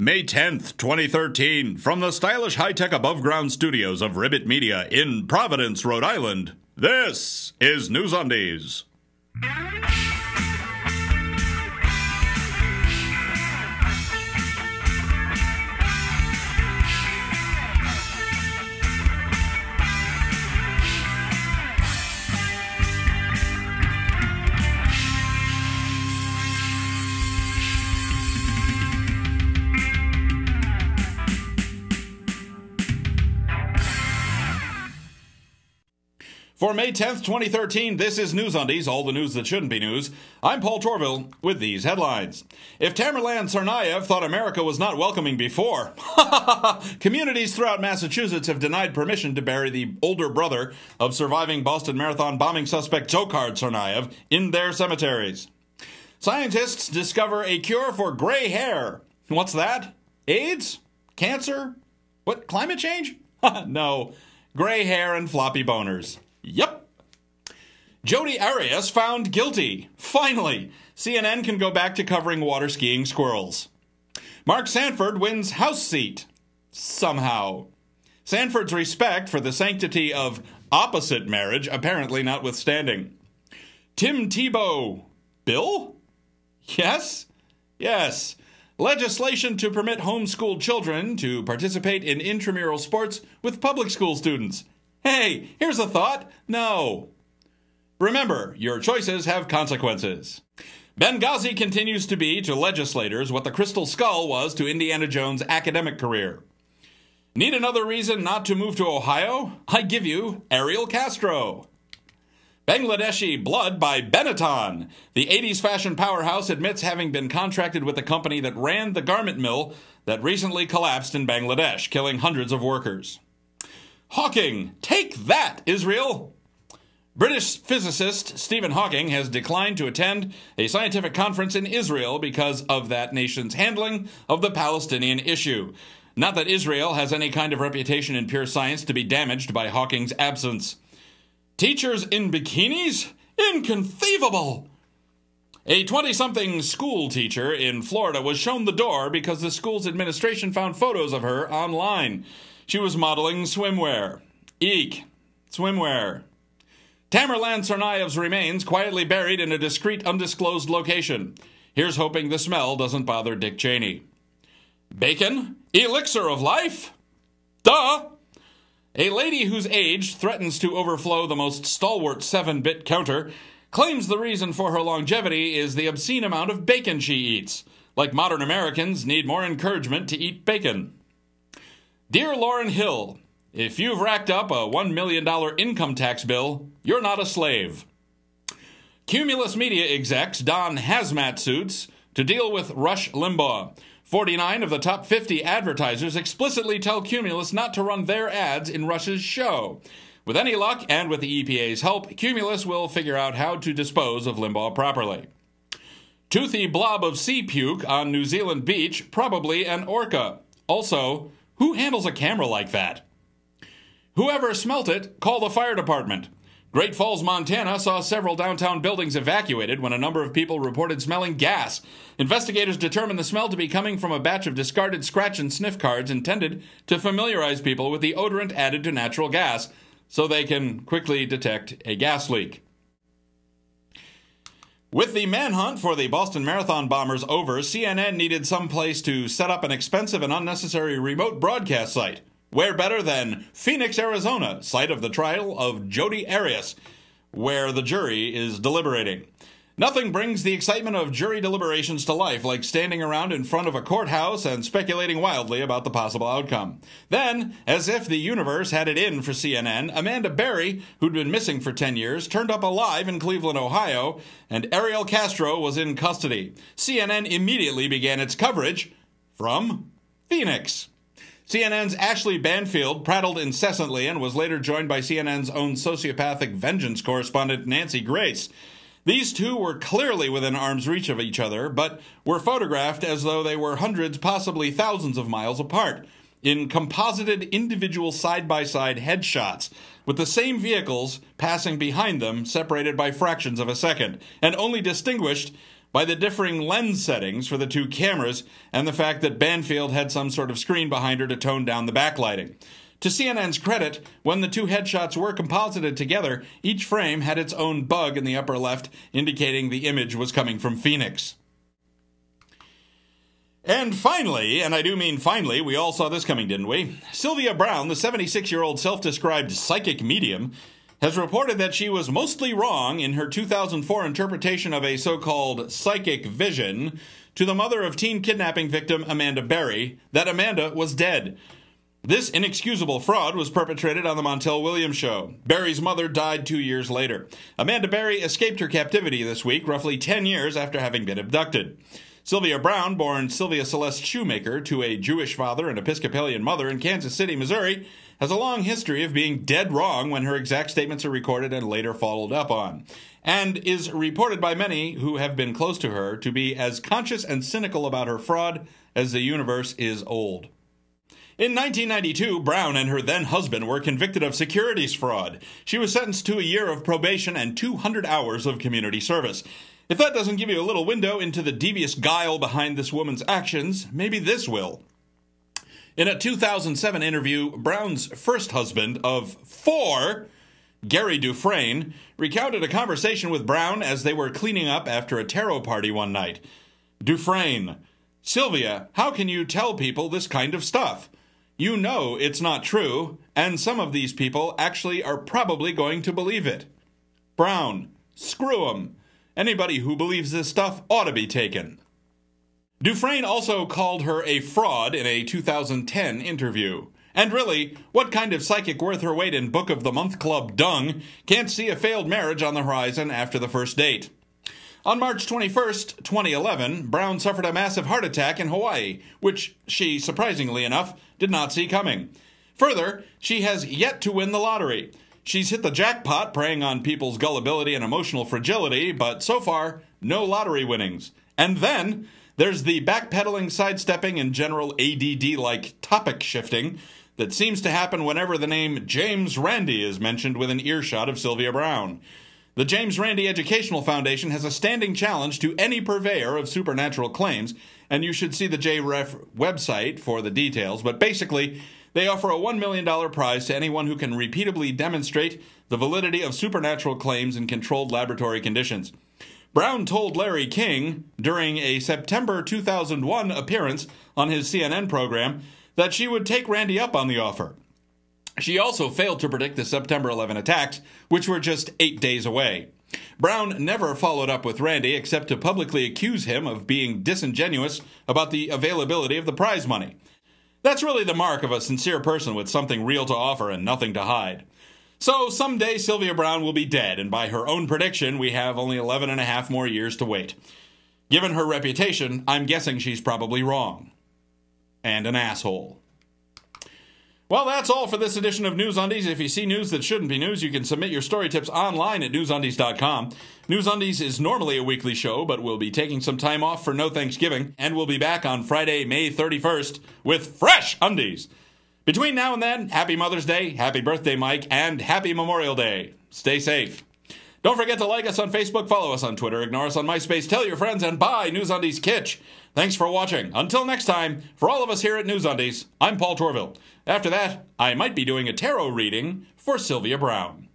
May 10th, 2013, from the stylish high-tech above-ground studios of Ribbit Media in Providence, Rhode Island, this is NewsUndies. For May 10th, 2013, this is NewsUndies, all the news that shouldn't be news. I'm Paul Torville with these headlines. If Tamerlan Tsarnaev thought America was not welcoming before, communities throughout Massachusetts have denied permission to bury the older brother of surviving Boston Marathon bombing suspect Dzhokhar Tsarnaev in their cemeteries. Scientists discover a cure for gray hair. What's that? AIDS? Cancer? What, climate change? No, gray hair and floppy boners. Yep. Jodi Arias found guilty. Finally, CNN can go back to covering water skiing squirrels. Mark Sanford wins House seat. Somehow. Sanford's respect for the sanctity of opposite marriage apparently notwithstanding. Tim Tebow. Bill? Yes? Yes. Legislation to permit homeschooled children to participate in intramural sports with public school students. Hey, here's a thought. No. Remember, your choices have consequences. Benghazi continues to be to legislators what the Crystal Skull was to Indiana Jones' academic career. Need another reason not to move to Ohio? I give you Ariel Castro. Bangladeshi blood by Benetton. The 80s fashion powerhouse admits having been contracted with the company that ran the garment mill that recently collapsed in Bangladesh, killing hundreds of workers. Hawking, take that, Israel! British physicist Stephen Hawking has declined to attend a scientific conference in Israel because of that nation's handling of the Palestinian issue. Not that Israel has any kind of reputation in pure science to be damaged by Hawking's absence. Teachers in bikinis? Inconceivable! A 20-something school teacher in Florida was shown the door because the school's administration found photos of her online. She was modeling swimwear. Eek. Swimwear. Tamerlan Tsarnaev's remains quietly buried in a discreet, undisclosed location. Here's hoping the smell doesn't bother Dick Cheney. Bacon? Elixir of life? Duh! A lady whose age threatens to overflow the most stalwart 7-bit counter claims the reason for her longevity is the obscene amount of bacon she eats. Like modern Americans need more encouragement to eat bacon. Dear Lauryn Hill, if you've racked up a $1 million income tax bill, you're not a slave. Cumulus Media execs don hazmat suits to deal with Rush Limbaugh. 49 of the top 50 advertisers explicitly tell Cumulus not to run their ads in Rush's show. With any luck, and with the EPA's help, Cumulus will figure out how to dispose of Limbaugh properly. Toothy blob of sea puke on New Zealand beach, probably an orca. Also, who handles a camera like that? Whoever smelt it, call the fire department. Great Falls, Montana saw several downtown buildings evacuated when a number of people reported smelling gas. Investigators determined the smell to be coming from a batch of discarded scratch-and-sniff cards intended to familiarize people with the odorant added to natural gas so they can quickly detect a gas leak. With the manhunt for the Boston Marathon bombers over, CNN needed some place to set up an expensive and unnecessary remote broadcast site. Where better than Phoenix, Arizona, site of the trial of Jodi Arias, where the jury is deliberating. Nothing brings the excitement of jury deliberations to life like standing around in front of a courthouse and speculating wildly about the possible outcome. Then, as if the universe had it in for CNN, Amanda Berry, who'd been missing for 10 years, turned up alive in Cleveland, Ohio, and Ariel Castro was in custody. CNN immediately began its coverage from Phoenix. CNN's Ashley Banfield prattled incessantly and was later joined by CNN's own sociopathic vengeance correspondent Nancy Grace. These two were clearly within arm's reach of each other, but were photographed as though they were hundreds, possibly thousands of miles apart, in composited individual side-by-side headshots, with the same vehicles passing behind them, separated by fractions of a second, and only distinguished by the differing lens settings for the two cameras and the fact that Banfield had some sort of screen behind her to tone down the backlighting. To CNN's credit, when the two headshots were composited together, each frame had its own bug in the upper left, indicating the image was coming from Phoenix. And finally, and I do mean finally, we all saw this coming, didn't we? Sylvia Browne, the 76-year-old self-described psychic medium, has reported that she was mostly wrong in her 2004 interpretation of a so-called psychic vision to the mother of teen kidnapping victim Amanda Berry, that Amanda was dead. This inexcusable fraud was perpetrated on the Montel Williams show. Berry's mother died 2 years later. Amanda Berry escaped her captivity this week, roughly 10 years after having been abducted. Sylvia Browne, born Sylvia Celeste Shoemaker to a Jewish father and Episcopalian mother in Kansas City, Missouri, has a long history of being dead wrong when her exact statements are recorded and later followed up on, and is reported by many who have been close to her to be as conscious and cynical about her fraud as the universe is old. In 1992, Browne and her then-husband were convicted of securities fraud. She was sentenced to a year of probation and 200 hours of community service. If that doesn't give you a little window into the devious guile behind this woman's actions, maybe this will. In a 2007 interview, Browne's first husband of 4, Gary Dufresne, recounted a conversation with Browne as they were cleaning up after a tarot party one night. Dufresne: Sylvia, how can you tell people this kind of stuff? You know it's not true, and some of these people actually are probably going to believe it. Browne: screw 'em. Anybody who believes this stuff ought to be taken. Dufresne also called her a fraud in a 2010 interview. And really, what kind of psychic worth her weight in Book of the Month Club dung can't see a failed marriage on the horizon after the first date? On March 21st, 2011, Browne suffered a massive heart attack in Hawaii, which she, surprisingly enough, did not see coming. Further, she has yet to win the lottery. She's hit the jackpot preying on people's gullibility and emotional fragility, but so far, no lottery winnings. And then, there's the backpedaling, sidestepping, and general ADD-like topic shifting that seems to happen whenever the name James Randi is mentioned within earshot of Sylvia Browne. The James Randi Educational Foundation has a standing challenge to any purveyor of supernatural claims, and you should see the JREF website for the details, but basically, they offer a $1 million prize to anyone who can repeatably demonstrate the validity of supernatural claims in controlled laboratory conditions. Browne told Larry King during a September 2001 appearance on his CNN program that she would take Randi up on the offer. She also failed to predict the September 11 attacks, which were just 8 days away. Browne never followed up with Randi except to publicly accuse him of being disingenuous about the availability of the prize money. That's really the mark of a sincere person with something real to offer and nothing to hide. So someday Sylvia Browne will be dead, and by her own prediction, we have only 11 and a half more years to wait. Given her reputation, I'm guessing she's probably wrong. And an asshole. Well, that's all for this edition of NewsUndies. If you see news that shouldn't be news, you can submit your story tips online at NewsUndies.com. NewsUndies is normally a weekly show, but we'll be taking some time off for no Thanksgiving, and we'll be back on Friday, May 31st with fresh undies. Between now and then, happy Mother's Day, happy birthday, Mike, and happy Memorial Day. Stay safe. Don't forget to like us on Facebook, follow us on Twitter, ignore us on MySpace, tell your friends, and buy NewsUndies Kitsch. Thanks for watching. Until next time, for all of us here at NewsUndies, I'm Paul Torville. After that, I might be doing a tarot reading for Sylvia Browne.